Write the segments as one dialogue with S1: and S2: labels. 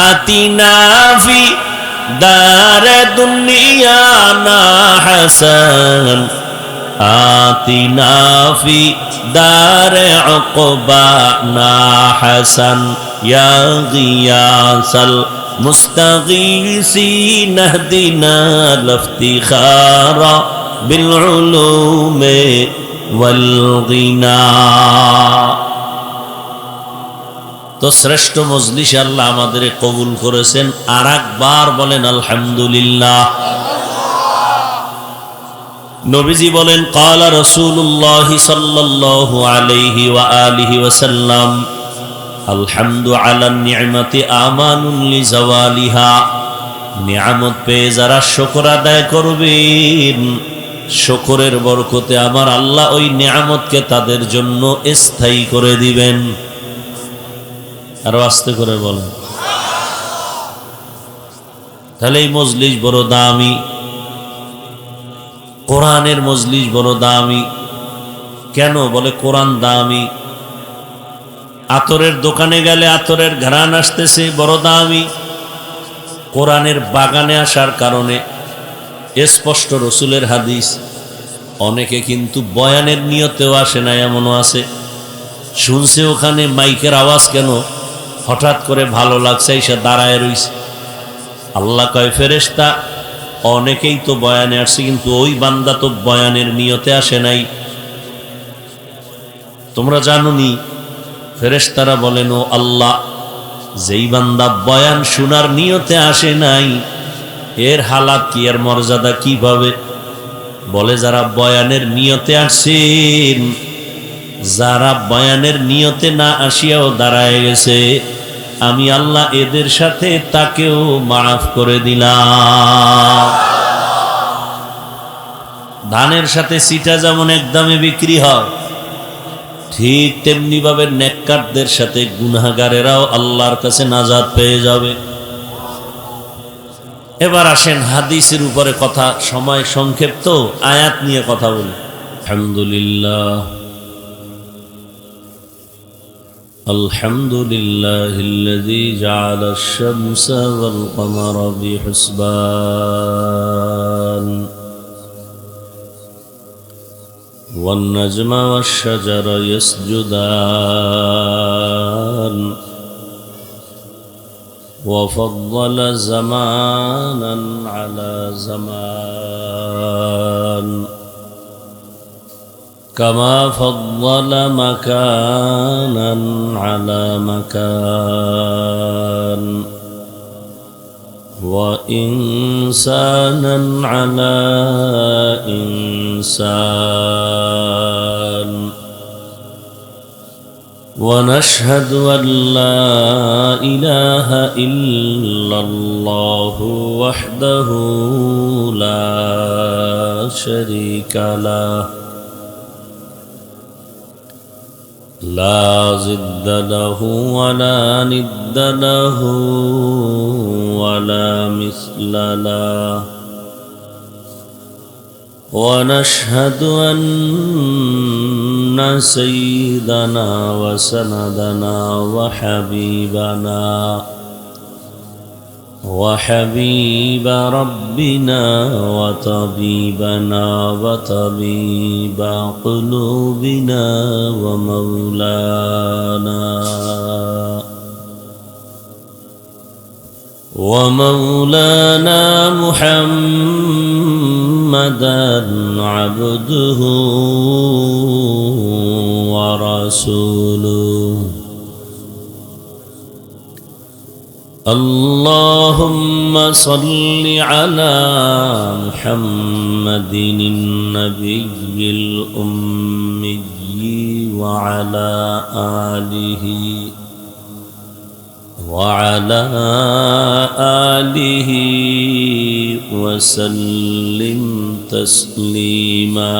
S1: আতিনা ফি দারে দুনিয়ানা হাসান আতিনা ফি দারে উকবানা হাসান ইয়া গিয়াসাল মুস্তাগীসিন ইহদিনা লিফতিখারা বিল উলুমি ওয়াল গিনা। তো শ্রেষ্ঠ মজলিসে আল্লাহ আমাদের কবুল করেছেন। আর একবার বলেন আলহামদুলিল্লাহ। নবীজি বলেন ক্বালা রাসূলুল্লাহ সাল্লাল্লাহু আলাইহি ওয়া আলিহি ওয়াসাল্লাম আলহামদু আলা নি'মাতি আমানুন লিজাওয়ালিহা। নিয়ামত পেয়ে যারা শুকর আদায় করবেন, শুকরের বরকতে আমার আল্লাহ ওই নিয়ামতকে তাদের জন্য স্থায়ী করে দিবেন। আরো আস্তে করে বলেন। তাহলে এই মজলিস বড় দামি, কোরআনের মজলিস বড় দামি। কেন বলে কোরআন দামি? আতরের দোকানে গেলে আতরের ঘ্রাণ আসতেছে, বড় দামি। কোরআনের বাগানে আসার কারণে স্পষ্ট রসুলের হাদিস। অনেকে কিন্তু বয়ানের নিয়তেও আসে না, এমনও আছে। শুনছে ওখানে মাইকের আওয়াজ, কেন হঠাৎ করে ভালো লাগছে, এসে দাঁড়ায় রইছে। আল্লাহ কয় ফেরেশতা অনেকেই তো বয়ানে আসছে, কিন্তু ওই বান্দা তো বয়ানের নিয়তে আসে নাই। তোমরা জানোনি? ফেরেশতারা বলেন ও আল্লাহ, যেই বান্দা বয়ান শোনার নিয়তে আসে নাই, এর হালাত কি, এর মর্যাদা কিভাবে? বলে যারা বয়ানের নিয়তে আসছেন, যারা বয়ানের নিয়তে না আসিয়াও দাঁড়ায় গেছে, আমি আল্লাহ এদের সাথে তাকেও মাফ করে দিলাম। ধানের সাথে সিটা যেমন একদমে বিক্রি হয়, ঠিক তেমনি ভাবে নেককারদের সাথে গুনাহগারেরাও আল্লাহর কাছে নাজাত পেয়ে যাবে। এবার আসেন হাদিসের উপরে কথা, সময় সংক্ষিপ্ত, আয়াত নিয়ে কথা বলি। আলহামদুলিল্লাহ আলহামদুলিল্লাহিল্লাযী জাআলাশ শামসা ওয়াল কমারা বিহুসবান ওয়ান নাজমা ওয়াশ শাজারা ইয়াসজুদান ওয়া ফাদ্দালা জামানান আলা জামান كما فضل مكانا على مكان وإنسانا على إنسان ونشهد أن لا إله إلا الله وحده لا شريك له لا ضد له ولا ند له ولا مثل له ونشهد أن سيدنا وسندنا وحبيب ربنا وطبيبنا وطبيب قلوبنا ومولانا محمدا عبده ورسوله اللهم صل على محمد النبي الأمي وعلى آله وسلم تسليما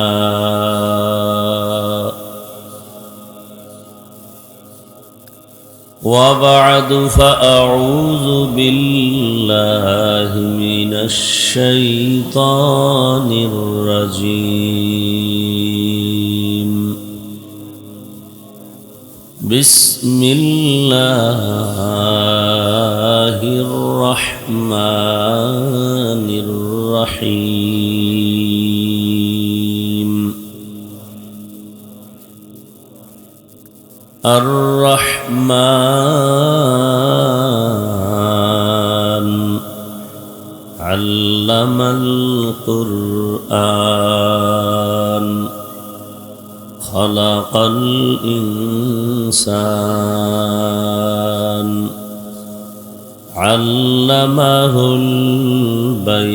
S1: وبعد فأعوذ بالله من الشيطان الرجيم بسم الله الرحمن الرحيم الرحمن علم القرآن خلق الإنسان علمه البيان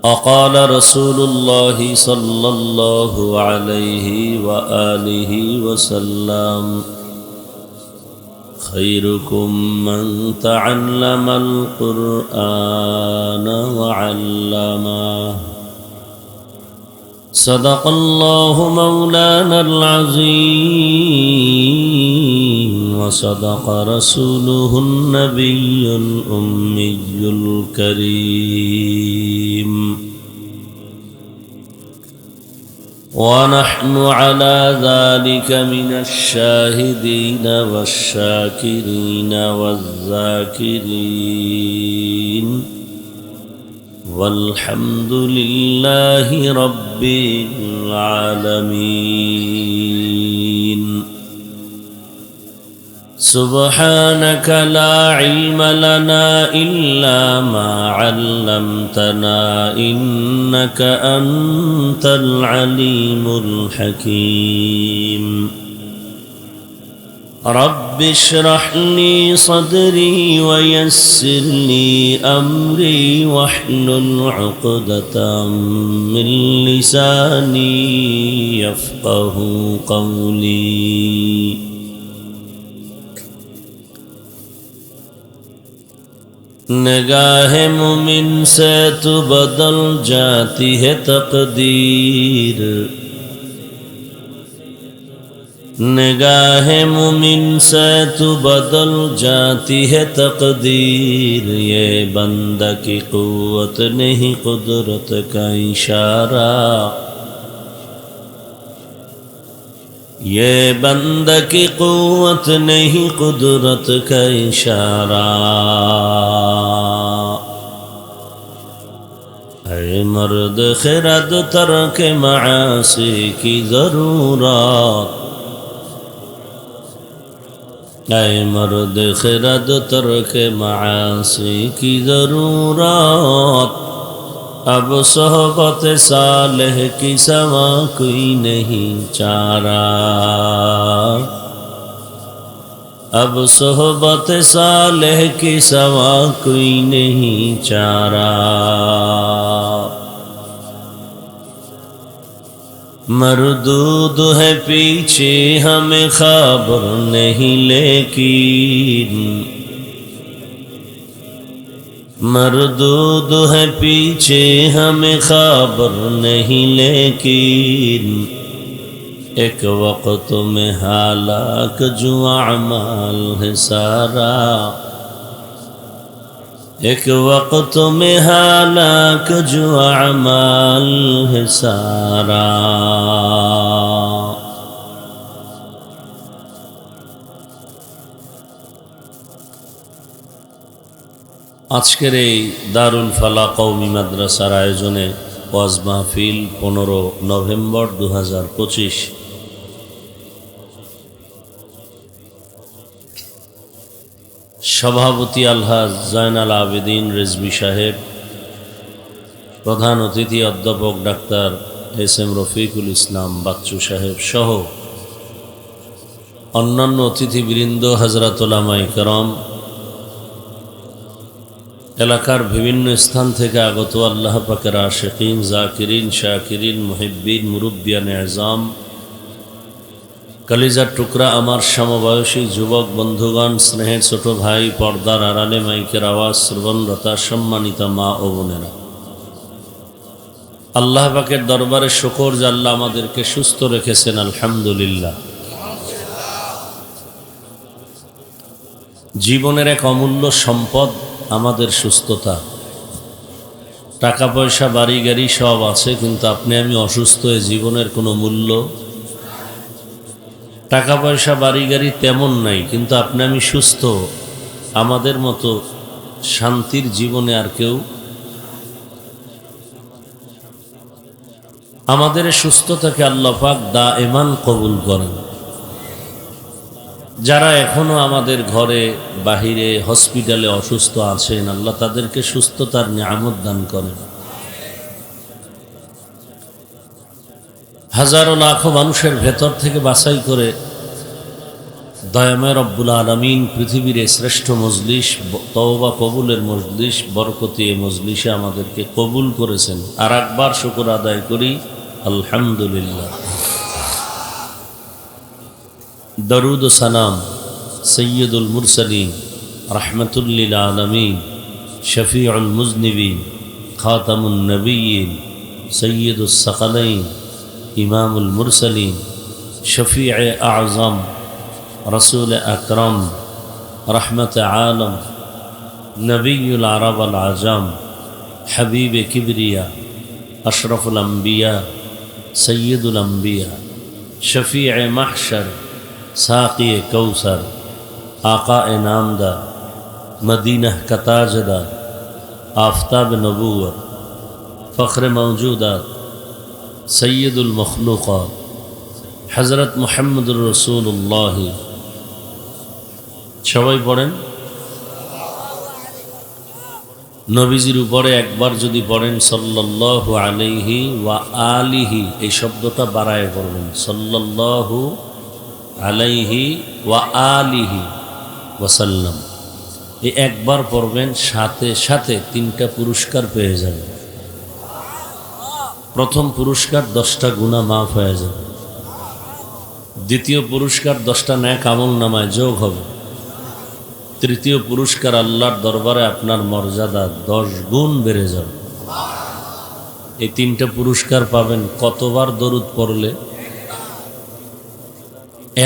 S1: وقال رسول الله صلى الله عليه وآله وسلم خيركم من تعلم القرآن وعلمه صدق الله مولانا العظيم وصدق رسوله النبي الأمي الكريم ونحن على ذلك من الشاهدين والشاكرين والذاكرين والحمد لله رب العالمين سبحانك لا علم لنا إلا ما علمتنا إنك أنت العليم الحكيم رب اشرح لي صدري ويسر لي أمري واحلل عقدة من لساني يفقه قولي निगाह मुमिन से तो बदल जाती है तकदीर निगाह मुमिन से तो बदल जाती है तकदीर ये बंदा की कुव्वत नहीं कुदरत का इशारा ये बंदा की कुव्वत नहीं कुदरत का इशारा ऐ मर्द खिरद तर्क मासी की ज़रूरत ऐ मर्द खिरद तर्क मासी की ज़रूरत अब सोहबत सालेह की सवा कोई नहीं चारा अब सोहबत सालेह की सवा कोई नहीं चारा मरदूद है पीछे हमें खबर नहीं लेकिन मरदूद है पीछे हमें खबर नहीं लेकिन एक वक्त में हालाक जो अमाल है सारा एक वक्त में हालाक जो अमाल है सारा আজকের এই দারুল ফালা কওমি মাদ্রাসার আয়োজনে ওয়াজ মাহফিল 15 নভেম্বর 2025 সভাপতি আলহাজ জায়নাল আবেদিন রেজভী সাহেব প্রধান অতিথি অধ্যাপক ডাক্তার এস.এম. রফিকুল ইসলাম বাচ্চু সাহেব সহ অন্যান্য অতিথিবৃন্দ হযরত উলামায়ে কেরাম এলাকার বিভিন্ন স্থান থেকে আগত আল্লাহ পাকের আশিকিন জাকিরিন শাকিরিন মুহিব্বিন মুরব্বিয়ানে আযম কলিজার টুকরা আমার সমবয়সী যুবক বন্ধুগণ স্নেহের ছোট ভাই পর্দার আড়ালে মাইকের আওয়াজ শ্রবণরতা সম্মানিতা মা ও বোনেরা আল্লাহ পাকের দরবারে শুকর যে আল্লাহ আমাদেরকে সুস্থ রেখেছেন আলহামদুলিল্লাহ জীবনের এক অমূল্য সম্পদ আমাদের সুস্থতা টাকা পয়সা বাড়ি গাড়ি সব আছে কিন্তু আপনি আমি অসুস্থ হয়ে জীবনের কোনো মূল্য টাকা পয়সা বাড়ি গাড়ি তেমন নাই, কিন্তু আপনি আমি সুস্থ, আমাদের মতো শান্তির জীবনে আর কেউ। আমাদের সুস্থতাকে আল্লাহ পাক দায়েমান কবুল করেন। যারা এখনো আমাদের ঘরে বাহিরে হসপিটালে অসুস্থ আছেন, আল্লাহ তাদেরকে সুস্থতার নিয়ামত দান করেন। হাজারো লাখো মানুষের ভেতর থেকে বাছাই করে দয়াময় রব্বুল আলামিন পৃথিবীর শ্রেষ্ঠ মজলিস, তওবা কবুলের মজলিস, বরকতি এ মজলিসে আমাদেরকে কবুল করেছেন। আর একবার শুকর আদায় করি, আলহামদুলিল্লাহ। দরুদ ও সালাম সৈয়দুল মুরসালিন, রাহমাতুল লিল আলামিন, শফিউল মুজনিবিন, খাতামুন নবিয়্যিন, সৈয়দুস সাকালাইন, ইমামুল মুরসালিন, শফিয়ে আযম, রসুল আকরম, রহমত আলম, নবীল আরব আল আজম, হাবিব কিবরিয়া, আশরফুল আম্বিয়া, সৈয়দুল আম্বিয়া, শফিয়ে মাহশর, সাকি কৌসর, आका नामदा, मदीना का ताजदार, आफ्ताब नबूवत, फ़ख्र मौजूदात, सैयदुल मखलूक़ात, हज़रत मुहम्मदुर रसूलुल्लाह। সবাই পড়েন। নবীজির উপরে একবার যদি পড়েন সাল্লাল্লাহু আলাইহি ওয়া আলিহি, এই শব্দটা বাড়ায় পড়বেন, সাল্লাল্লাহু আলাইহি ওয়া আলিহি ওয়াসাল্লাম। এই একবার পড়বেন, সাথে সাথে 3টা পুরস্কার পেয়ে যাবেন। প্রথম পুরস্কার 10টা গুনাহ মাফ হয়ে যাবে। দ্বিতীয় পুরস্কার 10টা নেক আমল নামায় যোগ হবে। তৃতীয় পুরস্কার আল্লাহর দরবারে আপনার মর্যাদা 10 গুণ বেড়ে যাবে। এই 3টা পুরস্কার পাবেন কতবার দরুদ পড়লে?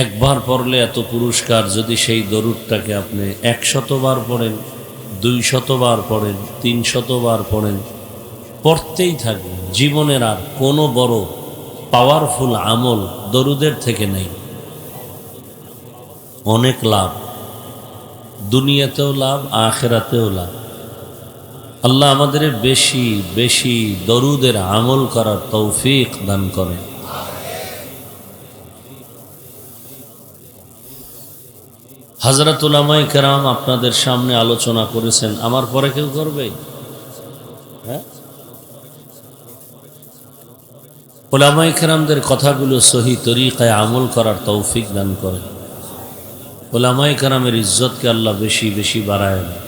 S1: একবার পড়লে এত পুরস্কার, যদি সেই দরুদটাকে আপনি 100 বার পড়েন, 200 বার পড়েন, 300 বার পড়েন, পড়তেই থাকবেন, জীবনের আর কোনো বড় পাওয়ারফুল আমল দরুদের থেকে নেই। অনেক লাভ, দুনিয়াতেও লাভ, আখিরাতেও লাভ। আল্লাহ আমাদের বেশি বেশি দরুদের আমল করার তৌফিক দান করেন। হযরত উলামায়ে কেরাম আপনাদের সামনে আলোচনা করেছেন, আমার পরে কেউ করবে? হ্যাঁ, উলামায়ে কেরামদের কথাগুলো সহি তরিকায় আমল করার তৌফিক দান করেন। উলামায়ে কেরামের ইজ্জতকে আল্লাহ বেশি বেশি বাড়ায় দেন।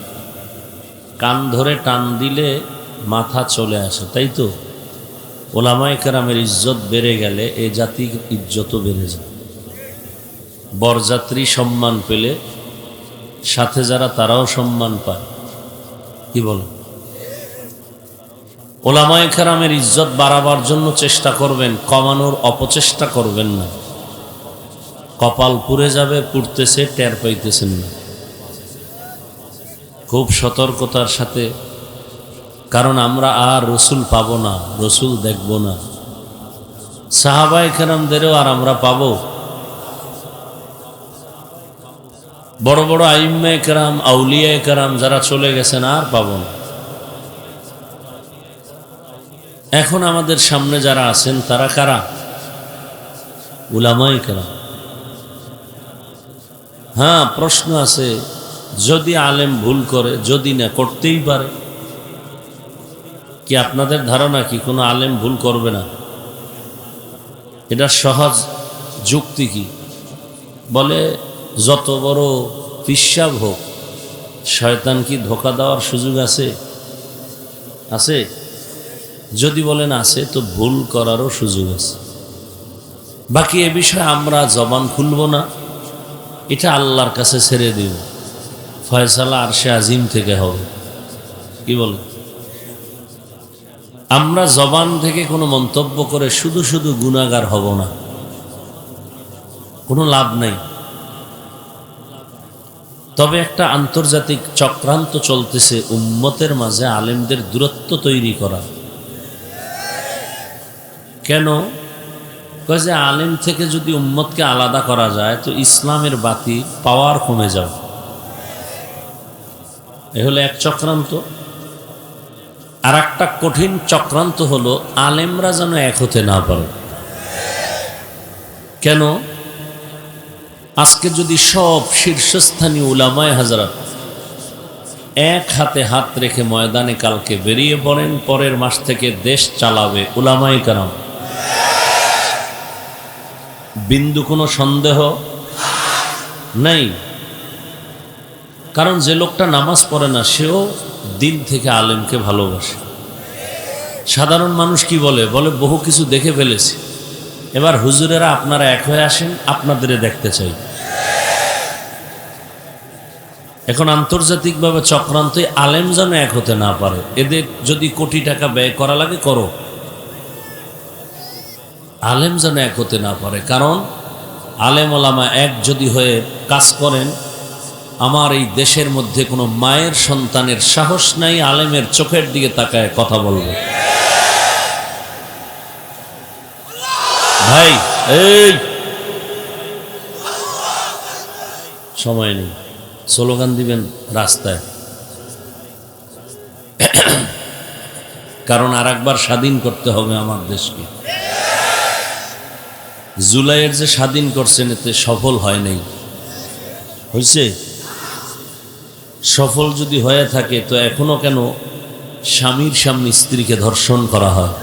S1: কান ধরে টান দিলে মাথা চলে আসে, তাই তো? উলামায়ে কেরামের ইজ্জত বেড়ে গেলে এ জাতির ইজ্জতও বেড়ে যায়। বরযাত্রী সম্মান পেলে সাথে যারা তারাও সম্মান পায়। কি বল? উলামায়ে কেরামের ইজ্জত বাড়াবার জন্য চেষ্টা করবেন, কমানোর অপচেষ্টা করবেন না। কপাল পুড়ে যাবে, পুড়তেছে, টের পাইতেছেন না। খুব সতর্কতার সাথে, কারণ আমরা আর রসুল পাবো না, রসুল দেখব না। সাহাবায়ে কেরামদেরও আর আমরা পাবো? বড় বড় আইম্মায়ে কেরাম, আউলিয়ায়ে কেরাম যারা চলে গেছেন আর পাবো না। এখন আমাদের সামনে যারা আছেন তারা কারা? উলামায়ে কেরাম। হ্যাঁ, প্রশ্ন আছে, যদি আলেম ভুল করে, যদি না, করতেই পারে। কি আপনাদের ধারণা কি কোনো আলেম ভুল করবে না? এটা সহজ যুক্তি কি? বলে যত বড় পিশাব হোক, শয়তান কি ধোঁকা দেওয়ার সুযোগ আছে? আছে? যদি বলেন আছে, তো ভুল করারও সুযোগ আছে। বাকি এ বিষয়ে আমরা জবান খুলব না, এটা আল্লাহর কাছে ছেড়ে দিব। ফয়সালা আরশে আজিম থেকে হবে। কি বলে? আমরা জবান থেকে কোনো মন্তব্য করে শুধু শুধু গুনাহগার হব না, কোনো লাভ নাই। তবে একটা আন্তর্জাতিক চক্রান্ত চলতেছে উম্মতের মাঝে আলেমদের দূরত্ব তৈরি করা। কেন? কয় যে আলেম থেকে যদি উম্মতকে আলাদা করা যায় তো ইসলামের বাতি পাওয়ার কমে যাবে। এ হলো এক চক্রান্ত। আর একটা কঠিন চক্রান্ত হলো আলেমরা যেন এক হতে না পারে। কেন? আজকে যদি সব শীর্ষস্থানীয় উলামায়ে হাজরাত এক হাতে হাত রেখে ময়দানে কালকে বেরিয়ে পড়েন, পরের মাস থেকে দেশ চালাবে উলামায়ে কেরাম, বিন্দু কোনো সন্দেহ নাই। কারণ যে লোকটা নামাজ পড়ে না সেও দিল থেকে আলেমকে ভালোবাসে। সাধারণ মানুষ কি বলে? বলে বহু কিছু দেখে ফেলেছি, এবার হুজুরেরা আপনারা এক হয়ে আসেন, আপনাদের দেখতে চাই। এখন আন্তর্জাতিকভাবে চক্রান্ত, আলেম যেন এক হতে না পারে। এদের যদি কোটি টাকা ব্যয় করা লাগে করো, আলেম যেন এক হতে না পারে। কারণ আলেম ওলামা এক যদি হয়ে কাজ করেন, আমার এই দেশের মধ্যে কোনো মায়ের সন্তানের সাহস নাই আলেমের চোখের দিকে তাকায় কথা বলবে। ভাই এই সময় নেই, স্লোগান দিবেন রাস্তায়, কারণ আর একবার স্বাধীন করতে হবে আমার দেশকে। জুলাইয়ের যে স্বাধীন করছেন এতে সফল হয় নাই, হয়েছে? সফল যদি হয়ে থাকে তো এখনো কেন স্বামীর সামনে স্ত্রীকে ধর্ষণ করা হয়?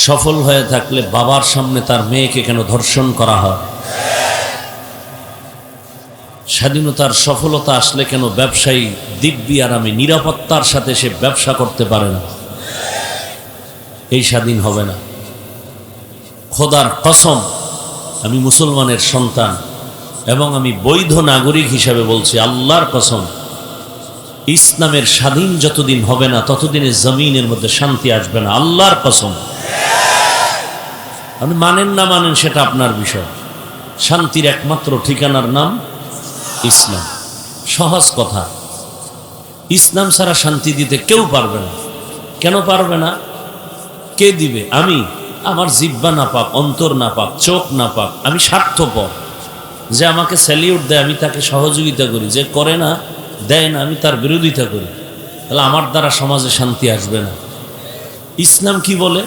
S1: সফল হয়ে থাকলে বাবার সামনে তার মেয়েকে কেন ধর্ষণ করা হয়? স্বাধীনতার সফলতা আসলে কেন ব্যবসায়ী দিব্যি আরামে নিরাপত্তার সাথে সে ব্যবসা করতে পারে না? এই স্বাধীন হবে না। খোদার কসম, আমি মুসলমানের সন্তান এবং আমি বৈধ নাগরিক হিসাবে বলছি, আল্লাহর কসম, ইসলামের স্বাধীন যতদিন হবে না ততদিনে জমিনের মধ্যে শান্তি আসবে না। আল্লাহর কসম। আপনি মানেন না মানেন সেটা আপনার বিষয়। শান্তির একমাত্র ঠিকানার নাম ইসলাম। সহজ কথা, ইসলাম ছাড়া শান্তি দিতে কেউ পারবে না। কেন পারবে না? কে দিবে? আমি। আমার জিহ্বা না পাক, অন্তর না পাক, চোখ না পাক, আমি স্বার্থপর। যে আমাকে স্যালিউট দেয় আমি তাকে সহযোগিতা করি, যে করে না দেয় না আমি তার বিরোধিতা করি, তাহলে আমার দ্বারা সমাজে শান্তি আসবে না। ইসলাম কি বলে?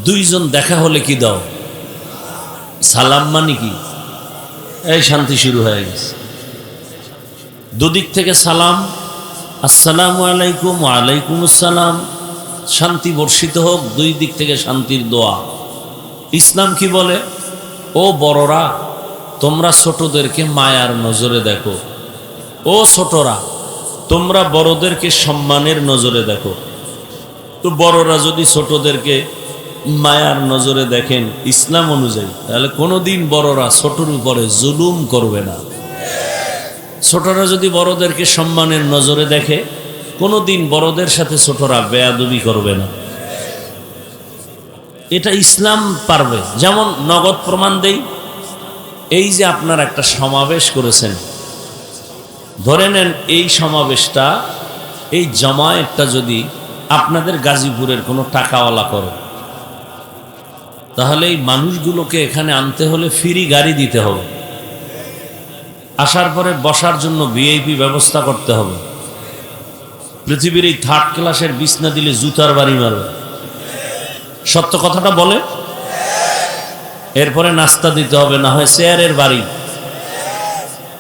S1: দুইজন দেখা হলে কি দাও? সালাম। মানে কি? এই শান্তি শুরু হয়ে গেছে। দুদিক থেকে সালাম, আসসালামু আলাইকুম, ওয়ালাইকুম আসসালাম, শান্তি বর্ষিত হোক, দুই দিক থেকে শান্তির দোয়া। ইসলাম কি বলে? ও বড়রা, তোমরা ছোটদেরকে মায়ার নজরে দেখো। ও ছোটরা, তোমরা বড়দেরকে সম্মানের নজরে দেখো। তো বড়রা যদি ছোটদেরকে মায়ার নজরে দেখেন ইসলাম অনুযায়ী, তাহলে কোনোদিন বড়রা ছোটর উপরে জুলুম করবে না। ছোটরা যদি বড়দেরকে সম্মানের নজরে দেখে, কোনোদিন বড়দের সাথে ছোটরা বেয়াদবি করবে না। এটা ইসলাম পারবে। যেমন নগদ প্রমাণ দেই, এই যে আপনারা একটা সমাবেশ করেছেন, ধরে নেন এই সমাবেশটা, এই জামায়াতটা যদি আপনাদের গাজীপুরের কোনো টাকাওয়ালা করে, তাহলে এই মানুষগুলোকে এখানে আনতে হলে ফ্রি গাড়ি দিতে হবে, আসার পরে বসার জন্য ভিআইপি ব্যবস্থা করতে হবে। পৃথিবীর এই থার্ড ক্লাসের বিছনা দিলে জুতার বাড়ি মারবে। সত্য কথাটা বলে। এরপরে নাস্তা দিতে হবে, না হয় চেয়ারের বাড়ি।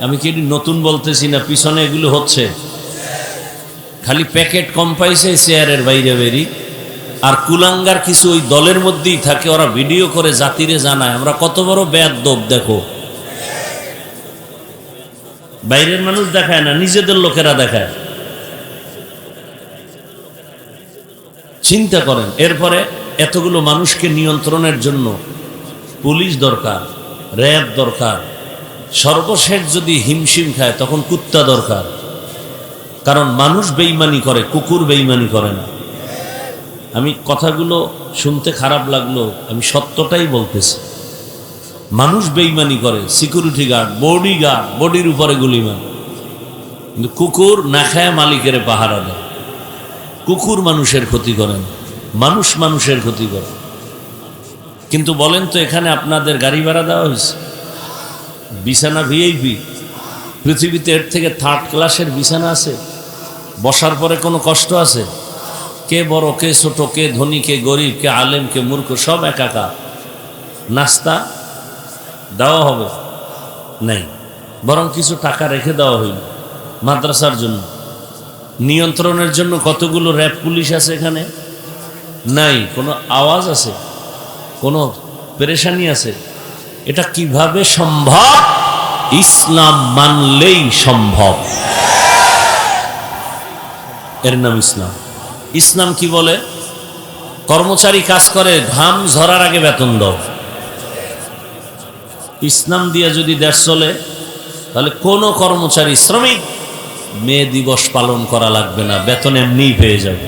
S1: আমি কি নতুন বলতেছি না, পিছনে এগুলো হচ্ছে। খালি প্যাকেট কম পাইছে, চেয়ারের বাইরে বেরি। আর কুলাঙ্গার কিছু ওই দলের মধ্যেই থাকে, ওরা ভিডিও করে জাতিরে জানায় আমরা কত বড় বেয়াদব দেখো। বাইরের মানুষ দেখায় না, নিজেদের লোকেরা দেখায়। চিন্তা করেন। এরপরে এতগুলো মানুষকে নিয়ন্ত্রণের জন্য পুলিশ দরকার, র্যাব দরকার, সর্বশেষ যদি হিমশিম খায় তখন কুত্তা দরকার। কারণ মানুষ বেঈমানি করে, কুকুর বেঈমানি করে না। আমি কথাগুলো শুনতে খারাপ লাগলো, আমি সত্যটাই বলতেছি। মানুষ বেঈমানি করে, সিকিউরিটি গার্ড, বডি গার্ড, বডির উপরে গুলি মারে। কিন্তু কুকুর না খায় মালিকের পাহারা দেয়। কুকুর মানুষের ক্ষতি করে না, মানুষ মানুষের ক্ষতি করে। কিন্তু বলেন তো, এখানে আপনাদের গাড়ি ভাড়া দেওয়া হয়েছে, বিছানা ভিআইপি, পৃথিবীতে এর থেকে থার্ড ক্লাসের বিছানা আছে? বসার পরে কোনো কষ্ট আছে? কে বড় কে ছোট, কে ধনী কে গরিব, কে আলেম কে মূর্খ, সব একাকার। নাস্তা দেওয়া হবে নাই, বরং কিছু টাকা রেখে দেওয়া হইল মাদ্রাসার জন্য। নিয়ন্ত্রণের জন্য কতগুলো র্যাব পুলিশ আছে এখানে? নাই। কোনো আওয়াজ আছে? কোনো পেরেশানি আছে? এটা কিভাবে সম্ভব? ইসলাম মানলেই সম্ভব। এর নাম ইসলাম। ইসলাম কি বলে? কর্মচারী কাজ করে, ঘাম ঝরার আগে বেতন দাও। ইসলাম দিয়ে যদি দেশ চলে, তাহলে কোনো কর্মচারী শ্রমিক মে দিবস পালন করা লাগবে না, বেতন এমনিই পেয়ে যাবে।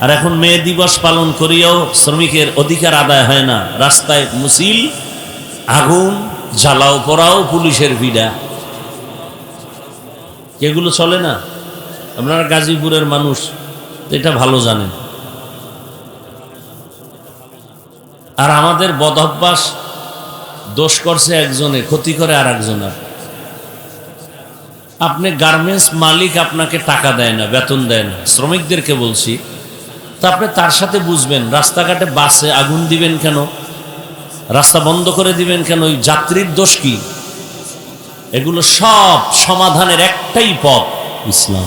S1: আর এখন মে দিবস পালন করিয়াও শ্রমিকের অধিকার আদায় হয় না। রাস্তায় মিছিল, আগুন, জ্বালাও পোড়াও, পুলিশের ভিড়া, এগুলো চলে না। আপনারা গাজীপুরের মানুষ, এটা ভালো জানেন। আর আমাদের বদঅভ্যাস, দোষ করছে একজনে, ক্ষতি করে আর একজনের। আপনি গার্মেন্টস মালিক আপনাকে টাকা দেয় না, বেতন দেয় না, শ্রমিকদেরকে বলছি, তা আপনি তার সাথে বুঝবেন। রাস্তাঘাটে বাসে আগুন দিবেন কেন? রাস্তা বন্ধ করে দিবেন কেন? ওই যাত্রীর দোষ কি? এগুলো সব সমাধানের একটাই পথ, ইসলাম।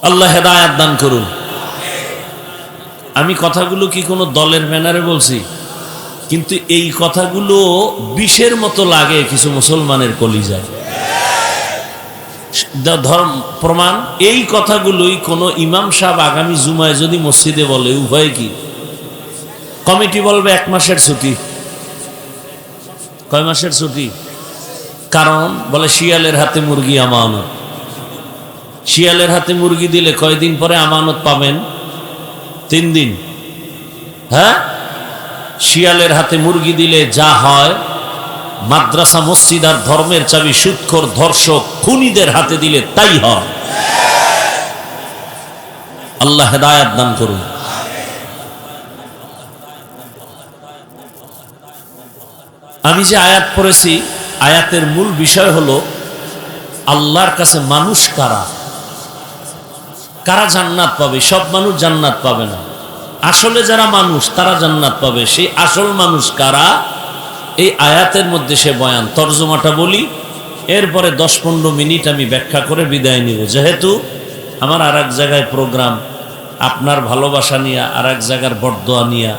S1: আল্লাহ হেদায়েত দান করুন। আমি কথাগুলো কি কোনো দলের ব্যানারে বলছি? কিন্তু এই কথাগুলো বিষের মতো লাগে কিছু মুসলমানের কলিজায়। ধর্ম প্রমাণ, এই কথাগুলোই কোনো ইমাম সাহেব আগামী জুমায় যদি মসজিদে বলে, উভয় কি? কমিটি বলবে 1 মাসের ছুটি। কয় মাসের ছুটি? কারণ বলে শিয়ালের হাতে মুরগি আমানত। শিয়ালের হাতে মুরগি দিলে কয়দিন পরে আমানত পাবেন? 3 দিন। হ্যাঁ, শিয়ালের হাতে মুরগি দিলে যা হয়, মাদ্রাসা মসজিদ আর ধর্মের চাবি সুদখোর ধর্ষক খুনিদের হাতে দিলে তাই হয়। আল্লাহ হেদায়েত দান করুন। আমি যে আয়াত পড়েছি, আয়াতের মূল বিষয় হলো আল্লাহর কাছে মানুষ কারা, কারা জান্নাত পাবে। সব মানুষ জান্নাত পাবে না, আসলে যারা মানুষ তারা জান্নাত পাবে। সেই আসল মানুষ কারা, এই আয়াতের মধ্যে সে বয়ান। তর্জমাটা বলি, এরপরে 10-15 মিনিট আমি ব্যাখ্যা করে বিদায় নিব। যেহেতু আমার আর এক জায়গায় প্রোগ্রাম, আপনার ভালোবাসা নিয়ে আর এক জায়গার বরদোয়া নিয়ে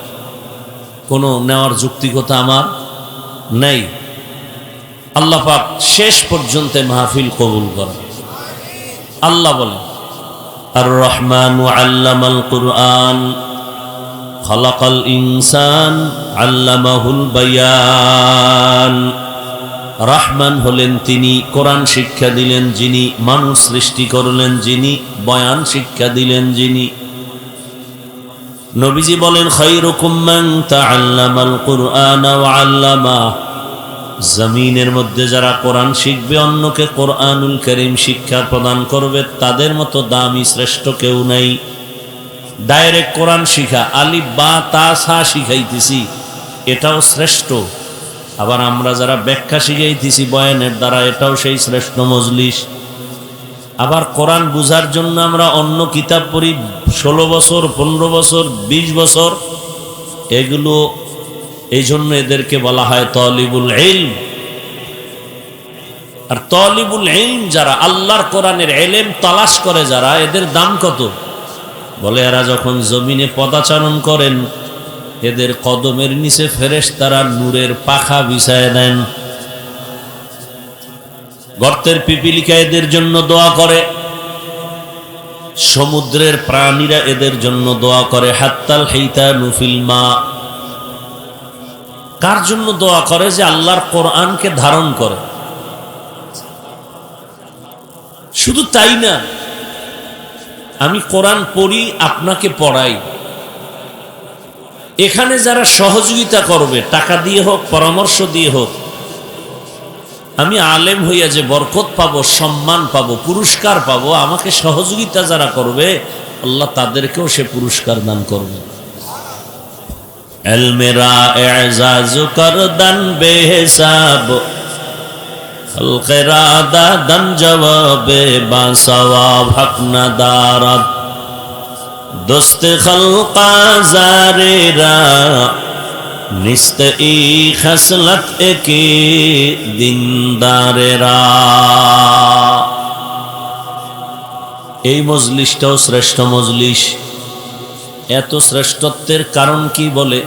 S1: কোনো নেওয়ার যুক্তিকতা আমার নেই। আল্লাহ পাক শেষ পর্যন্ত মাহফিল কবুল করেন। আল্লাহ বলেন, আর রহমানু আল্লামাল কুরআন খালাকাল ইনসান আল্লামাহুল বায়ান। রহমান হলেন তিনি, কোরআন শিক্ষা দিলেন যিনি, মানুষ সৃষ্টি করলেন যিনি, বয়ান শিক্ষা দিলেন যিনি। নবীজি বলেন, খায়রুকুম মান তাআল্লামাল কুরআন ওয়া আল্লামা। জমিনের মধ্যে যারা কোরআন শিখবে, অন্যকে কোরআনুল কারীম শিক্ষা প্রদান করবে, তাদের মতো দামি শ্রেষ্ঠ কেউ নাই। ডাইরেক্ট কোরআন শিখা, আলিফ বা তা সা শিখাইতেছি, এটাও শ্রেষ্ঠ। আবার আমরা যারা ব্যাখ্যা শিখাইতেছি বয়ানের দ্বারা, এটাও সেই শ্রেষ্ঠ মজলিস। আবার কোরআন বুঝার জন্য আমরা অন্য কিতাব পড়ি 16 বছর, 15 বছর, 20 বছর। এগুলো এই জন্য এদেরকে বলা হয় তালিবুল ইলম। আর তালিবুল ইলম যারা, আল্লাহর কোরআনের ইলম তালাশ করে যারা, এদের দাম কত? বলে এরা যখন জমিনে পদাচারণ করেন, এদের কদমের নিচে ফেরেশতারা নূরের পাখা বিছায় দেন। গর্তের পিপিলিকা এদের জন্য দোয়া করে, সমুদ্রের প্রাণীরা এদের জন্য দোয়া করে। হাত্তাল হাইতানু ফিল মা। কার জন্য দোয়া করে? যে আল্লাহর কোরআনকে ধারণ করে। শুধু তাই না, আমি কোরআন পড়ি, আপনাকে পড়াই, এখানে যারা সহযোগিতা করবে, টাকা দিয়ে হোক, পরামর্শ দিয়ে হোক, আমি আলেম হইয়া যে বরকত পাবো, সম্মান পাবো, পুরস্কার পাবো, আমাকে সহযোগিতা যারা করবে, আল্লাহ তাদেরকেও সে পুরস্কার দান করবে। এলমেরা এজাজ করদান বেহিসাব খলকেরা দাদান জবাবে বাসওয়াব হক না দারাত দোস্ত খলকা জারেরা নিস্ত ই খসলত একে দিনদারেরা। এই মজলিসটাও শ্রেষ্ঠ মজলিস। এত শ্রেষ্ঠত্বের কারণ কি বলে?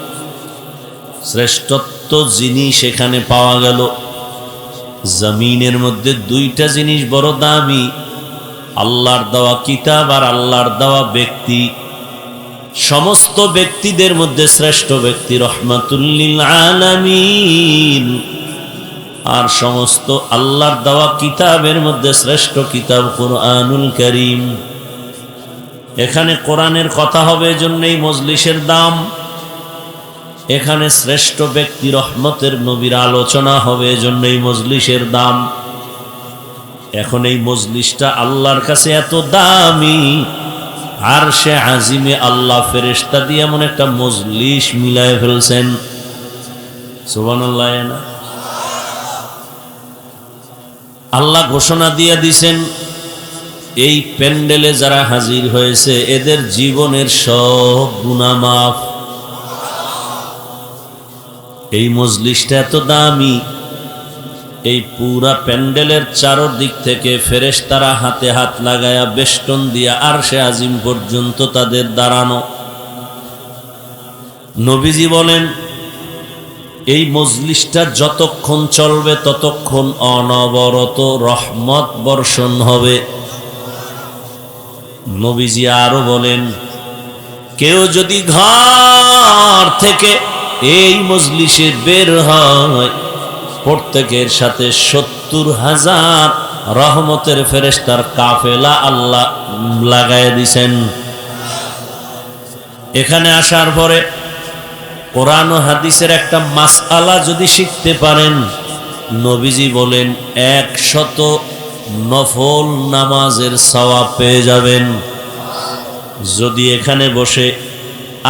S1: শ্রেষ্ঠত্ব জিনিস এখানে পাওয়া গেল। জমিনের মধ্যে দুইটা জিনিস বড় দামি, আল্লাহর দেওয়া কিতাব আর আল্লাহর দেওয়া ব্যক্তি। সমস্ত ব্যক্তিদের মধ্যে শ্রেষ্ঠ ব্যক্তি রহমাতুল লিল আলামিন, আর সমস্ত আল্লাহর দেওয়া কিতাবের মধ্যে শ্রেষ্ঠ কিতাব কুরআনুল কারীম। এখানে কোরআনের কথা হবে, এজন্যই মজলিসের দাম। এখানে শ্রেষ্ঠ ব্যক্তি রহমতের নবীর আলোচনা হবে, এজন্যই মজলিসের দাম। এখন এই মজলিসটা আল্লাহর কাছে এত দামি, আরশে আজিমে আল্লাহ ফেরেশতা দিয়ে এমন একটা মজলিস মিলায় ফেলছেন। সুবহানাল্লাহ। না আল্লাহ ঘোষণা দিয়ে দিছেন, এই প্যান্ডেলে যারা হাজির হয়েছে এদের জীবনের সব গুনাহ মাফ। এই মজলিসটা এত দামি, এই পুরা প্যান্ডেলের চারদিক থেকে ফেরেশতারা হাতে হাত লাগায়া বেষ্টন দিয়া আরশে আজিম পর্যন্ত তাদের দাঁড়ানো। নবীজি বলেন, এই মজলিসটা যতক্ষণ চলবে ততক্ষণ অনবরত রহমত বর্ষণ হবে। নবীজি আরো বলেন, কেউ যদি ঘর থেকে এই মজলিসে বের হয়, প্রত্যেকের সাথে ৭০,০০০ রহমতের ফেরেশতার কাফেলা আল্লাহ লাগায় দিছেন। এখানে আসার পরে কোরআন ও হাদিসের একটা মাসআলা যদি শিখতে পারেন, নবীজি বলেন ১০০ নফল নামাজের সওয়াব পেয়ে যাবেন। যদি এখানে বসে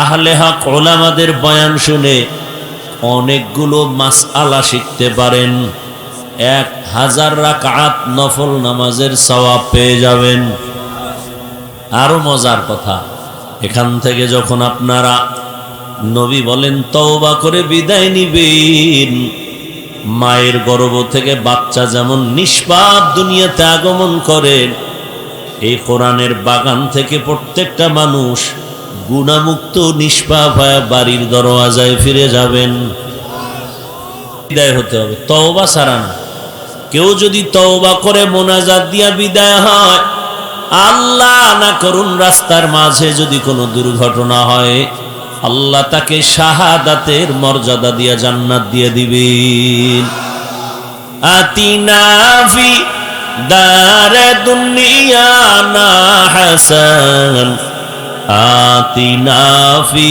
S1: আহলে হক উলামাদের বয়ান শুনে অনেকগুলো মাসআলা শিখতে পারেন, ১০০০ রাকাত নফল নামাজের সওয়াব পেয়ে যাবেন। আরো মজার কথা, এখান থেকে যখন আপনারা, নবী বলেন, তওবা করে বিদায় নিবেন, মায়ের গর্ভ থেকে বাচ্চা যেমন নিষ্পাপ দুনিয়াতে আগমন করেন, এই কোরআনের বাগান থেকে প্রত্যেকটা মানুষ গুনাহমুক্ত নিষ্পাপ হয়ে বাড়ির দরওয়াজায় ফিরে যাবেন। বিদায় হতে হবে, তওবা ছাড়া না। কেউ যদি তওবা করে মোনাজাত দিয়া বিদায় হয়, আল্লাহ না করুন রাস্তার মাঝে যদি কোনো দুর্ঘটনা হয়, আল্লাহ তাকে শাহাদাতের মর্যাদা দিয়া জান্নাত দিয়ে দিবেন। আতিনা ফি দারে দুনিয়া না হাসান, আতিনা ফি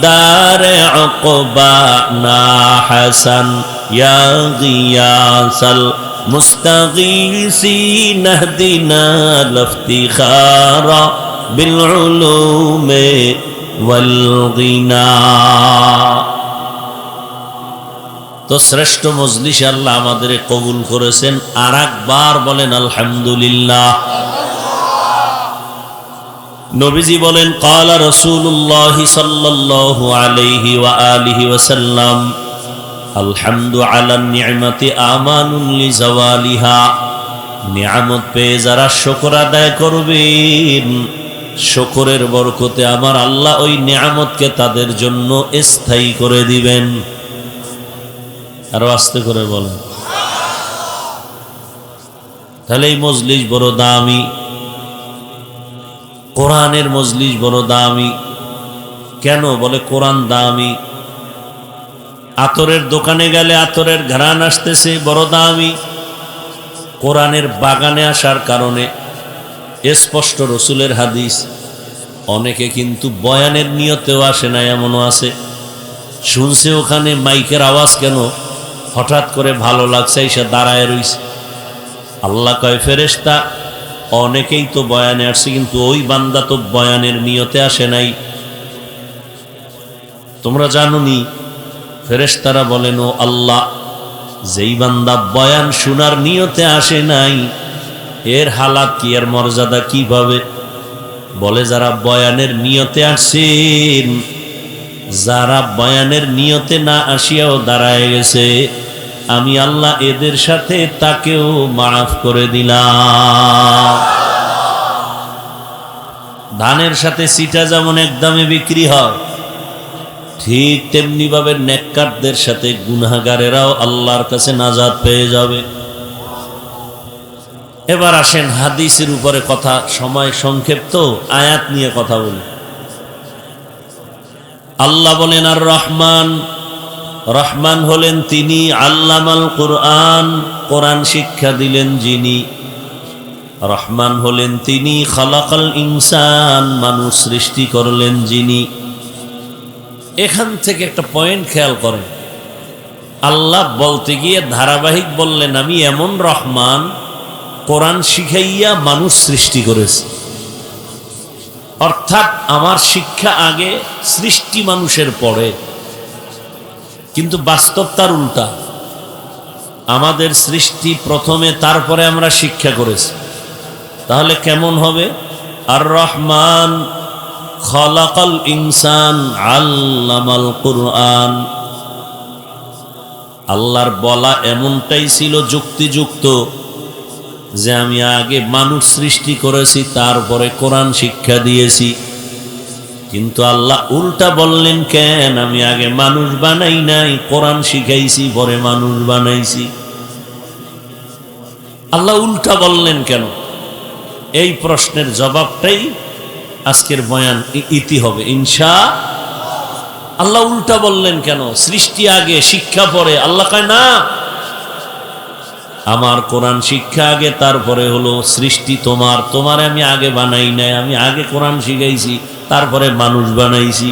S1: দারে উকবা না হাসান, ইয়া গিয়াসাল মুস্তাগীসিন ইহদিনা লিফতিখারা বিল উলুমে ওয়াল গিনা। তো শ্রেষ্ঠ মজলিস আল্লাহ আমাদের কবুল করেছেন। আর একবার বলেন আলহামদুলিল্লাহ। নবীজি বলেন, ক্বালা রাসূলুল্লাহ সাল্লাল্লাহু আলাইহি ওয়া আলিহি ওয়াসাল্লাম, আলহামদু আলা নি'মাতি আমানুন লিজাওয়ালিহা। নিয়ামত পেয়ে যারা শুকর আদায় করবেন, শুকরের বরকতে আমার আল্লাহ ওই নিয়ামতকে তাদের জন্য স্থায়ী করে দিবেন। আরো আস্তে করে বলেন। তাহলে এই মজলিস বড় দামি, কোরআনের মজলিস বড় দামি। কেন বলে কোরআন দামি? আতরের দোকানে গেলে আতরের ঘ্রাণ আসতেছে, বড় দামি। কোরআনের বাগানে আসার কারণে স্পষ্ট রসুলের হাদিস। অনেকে কিন্তু বয়ানের নিয়তেও আসে না, এমনও আছে। শুনছে ওখানে মাইকের আওয়াজ, কেন হঠাৎ করে ভালো লাগছে, এসে দাঁড়ায় রইছে। আল্লাহ কয়, ফেরেশতা অনেকেই তো বয়ানে আসছে, কিন্তু ওই বান্দা তো বয়ানের নিয়তে আসে নাই। তোমরা জানোনি ফেরেশতারা বলেন, ও আল্লাহ, যেই বান্দা বয়ান শোনার নিয়তে আসে নাই, এর হালাত কি, এর মর্যাদা কি পাবে? বলে, যারা বয়ানের নিয়তে আসছেন, যারা বয়ানের নিয়তে না আসিয়াও দাঁড়ায় গেছে, আমি আল্লাহ এদের সাথে তাকেও মাফ করে দিলাম। ধানের সাথে সিটা যেমন এক দামে বিক্রি হয়, ঠিক তেমনি ভাবে নেককারদের সাথে গুনাহগারেরাও আল্লাহর কাছে নাজাত পেয়ে যাবে। এবার আসেন হাদিসের উপরে কথা, সময় সংক্ষিপ্ত, আয়াত নিয়ে কথা বলি। আল্লাহ বলেন, আর রহমান, রহমান হলেন তিনি, আল্লামাল কুরআন, কোরআন শিক্ষা দিলেন যিনি। রহমান হলেন তিনি, খালাকাল ইনসান, মানুষ সৃষ্টি করলেন যিনি। এখান থেকে একটা পয়েন্ট খেয়াল করেন, আল্লাহ বলতে গিয়ে ধারাবাহিক বললেন, আমি এমন রহমান, কোরআন শিখাইয়া মানুষ সৃষ্টি করেছে। অর্থাৎ আমার শিক্ষা আগে, সৃষ্টি মানুষের পরে। কিন্তু বাস্তব তার উল্টা, আমাদের সৃষ্টি প্রথমে, তারপরে আমরা শিক্ষা করেছি। তাহলে কেমন হবে? আর রহমান খালাকাল ইনসান আল্লামাল কুরআন। আল্লাহর বলা এমনটাই ছিল যুক্তিযুক্ত যে আমি আগে মানুষ সৃষ্টি করেছি, তারপরে কোরআন শিক্ষা দিয়েছি। কিন্তু আল্লাহ উল্টা বললেন কেন? আমি আগে মানুষ বানাই নাই, কোরআন শিখাইছি, পরে মানুষ বানাইছি। আল্লাহ উল্টা বললেন কেন? এই প্রশ্নের জবাবটাই আজকের বয়ান ইতি হবে ইনশাআল্লাহ। আল্লাহ উল্টা বললেন কেন? সৃষ্টি আগে, শিক্ষা পরে। আল্লাহ কয় না, আমার কোরআন শিক্ষা আগে, তারপরে হলো সৃষ্টি তোমার। তোমার আমি আগে বানাই নাই, আমি আগে কোরআন শিখাইছি, তারপরে মানুষ বানাইছি।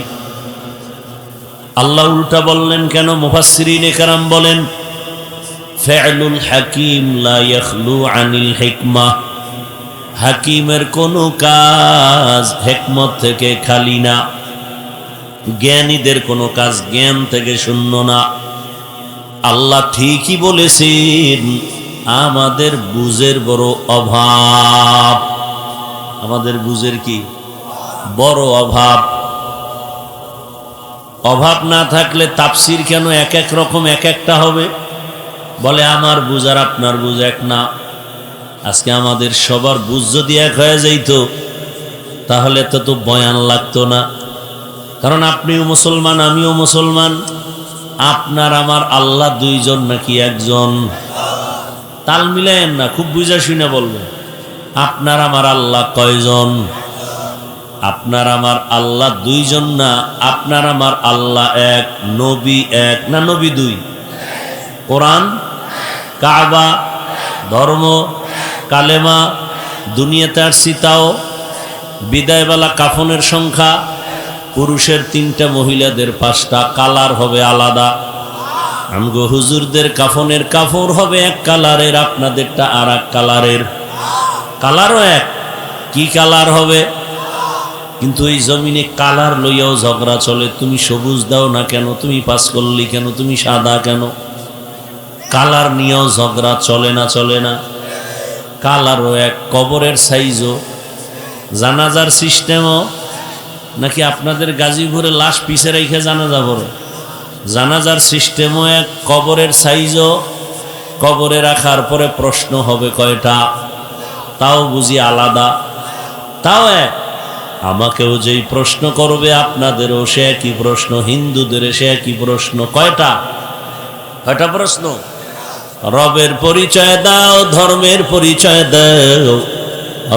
S1: আল্লাহ উল্টা বললেন কেন? মুফাসসিরিনে কেরাম বলেন, ফি'লুল হাকিম লা ইয়াখলু আনিল হিকমাহ। হাকিমের কোনো কাজ হিকমত থেকে খালি না, জ্ঞানীদের কোনো কাজ জ্ঞান থেকে শূন্য না। আল্লাহ ঠিকই বলেছেন, আমাদের বুঝের বড় অভাব। আমাদের বুঝের কি বড় অভাব। অভাব না থাকলে তাফসির কেন এক এক রকম এক একটা হবে? বলে আমার বুঝ আর আপনার বুঝ এক না। আজকে আমাদের সবার বুঝ যদি এক হয়ে যাইত, তাহলে তো বয়ান লাগতো না। কারণ আপনিও মুসলমান, আমিও মুসলমান। আপনার আমার আল্লাহ দুইজন নাকি একজন? তাল মিলায়েন না, খুব বুঝা শুনে বলবেন। আপনার আমার আল্লাহ কয়জন? আপনার আমার আল্লাহ দুইজন না, আপনার আমার আল্লাহ এক, নবী এক না নবী দুই? কোরআন, কাবা, ধর্ম, কালেমা, দুনিয়াতে আসছি তাও, বিদায়বেলা কাফনের সংখ্যা, পুরুষের 3টা, মহিলাদের 5টা, কালার হবে আলাদা। আমগো হুজুরদের কাফনের কাপড় হবে এক কালারের, আপনাদেরটা আর এক কালারের। কালারও এক, কি কালার হবে? কিন্তু এই জমিনে কালার লইয়াও ঝগড়া চলে। তুমি সবুজ দাও না কেন? তুমি পাস করলি কেন? তুমি সাদা কেন? কালার নিয়েও ঝগড়া চলে না? চলে না? কালারও এক, কবরের সাইজও, জানাজার সিস্টেমও। নাকি আপনাদের গাজীপুরে লাশ পিছে রেখে জানাজা পড়ে? জানাজার সিস্টেমও এক, কবরের সাইজও। কবরে রাখার পরে প্রশ্ন হবে কয়টা? তাও বুঝি আলাদা, তাও এক। আমাকেও যেই প্রশ্ন করবে, আপনাদেরও সে একই প্রশ্ন, হিন্দুদের সে একই প্রশ্ন। কয়টা প্রশ্ন? রবের পরিচয় দাও, ধর্মের পরিচয় দাও,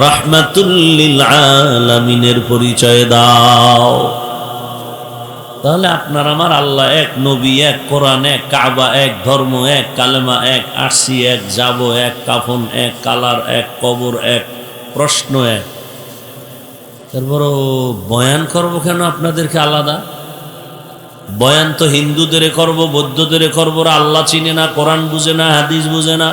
S1: রাহমাতুল লিল আলামিনের পরিচয় দাও। তাহলে আপনার আমার আল্লাহ এক, নবী এক, কোরআন এক, কাবা এক, ধর্ম এক, কালেমা এক, আসছি এক, যাব এক, কাফন এক, কালার এক, কবর এক, প্রশ্ন এক। তারপর বয়ান করবো কেন আপনাদেরকে আলাদা? বয়ান তো হিন্দুদের করব, বৌদ্ধদের করবো। আল্লাহ চিনে না, কোরআন বুঝে না, হাদিস বুঝে না।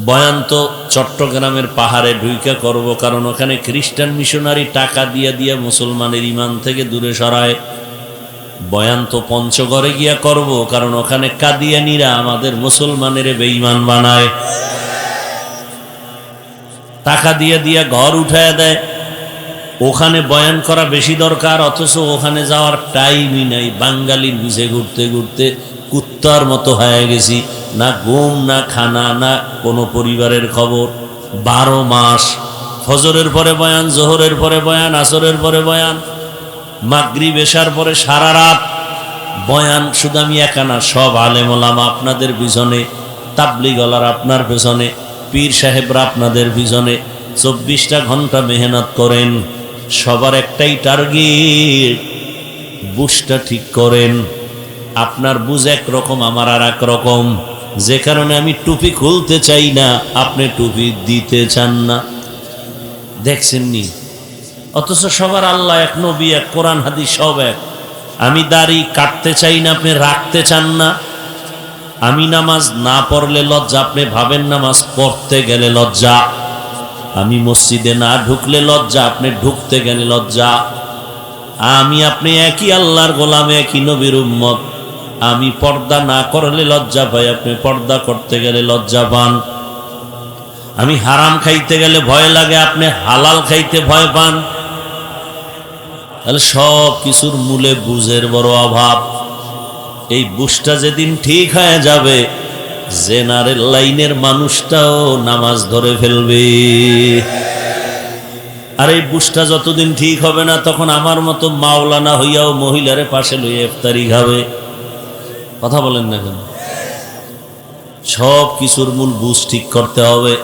S1: বয়ান তো চট্টগ্রামের পাহাড়ে ঢুইকা করব, কারণ ওখানে খ্রিস্টান মিশনারি টাকা দিয়ে দিয়ে মুসলমানের ইমান থেকে দূরে সরায়। বয়ান তো পঞ্চগড়ে গিয়া করব, কারণ ওখানে কাদিয়ানীরা আমাদের মুসলমানের বেঈমান বানায়, টাকা দিয়ে দিয়ে ঘর উঠায় দেয়। ওখানে বয়ান করা বেশি দরকার, অথচ ওখানে যাওয়ার টাইমই নাই। বাঙালির পিছে ঘুরতে ঘুরতে কুত্তার মতো হয়ে গেছি, না ঘুম না খানা না কোনো পরিবারের খবর। 12 মাস ফজরের পরে বয়ান, জোহরের পরে বয়ান, আসরের পরে বয়ান, মাগরিব এশার পরে সারা রাত বয়ান। শুধু আমি একা না, সব আলেম ওলামা আপনাদের পিছনে, তাবলিগওয়ালার আপনার পেছনে, পীর সাহেবরা আপনাদের পিছনে 24টা ঘন্টা মেহনত করেন। সবার একটাই টার্গেট, বুঝটা ঠিক করেন। আপনার বুঝ একরকম, আমার আর এক রকম, যে কারণে আমি টুপি খুলতে চাই না, আপনি টুপি দিতে চান না। দেখছেননি? অথচ সবার আল্লাহ এক, নবী এক, কোরআন হাদিস সব এক। আমি দাড়ি কাটতে চাই না, আপনি রাখতে চান না। আমি নামাজ না পড়লে লজ্জা, আপনি ভাবেন নামাজ পড়তে গেলে লজ্জা। আমি মসজিদে না ঢুকলে লজ্জা, আপনি ঢুকতে গেলে লজ্জা। আমি আপনি একই আল্লাহর গোলাম, একই নবীর উম্মত। আমি পর্দা না করলে লজ্জা পাই, আপনি পর্দা করতে গেলে লজ্জা পান। আমি হারাম খাইতে গেলে ভয় লাগে, আপনি হালাল খাইতে ভয় পান। তাহলে সব কিছুর মূলে বুঝের বড় অভাব। এই বুঝটা যেদিন ঠিক হয়ে যাবে, জেনারেল লাইনের মানুষটাও নামাজ ধরে ফেলবে। আর এই বুঝটা যতদিন ঠিক হবে না, তখন আমার মতো মাওলানা হইয়াও মহিলারে পাশে লইয়া ইফতারি খাবে। কথা বলেন না কেন? সব কিছুর মূল বুঝ ঠিক করতে হবে।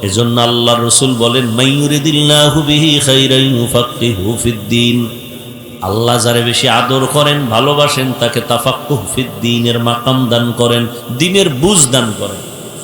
S1: এজন্য আল্লাহ রসুল বলেন, মাইয়ুরিদিল্লাহু বিহি খাইরান ইউফাক্কিহু ফিদ্দীন। আল্লাহ যারে বেশি আদর করেন, ভালোবাসেন, তাকে তাফাক্কুহ ফিদ্দীনের মাকাম দান করেন, দ্বীনের বুঝ দান করেন।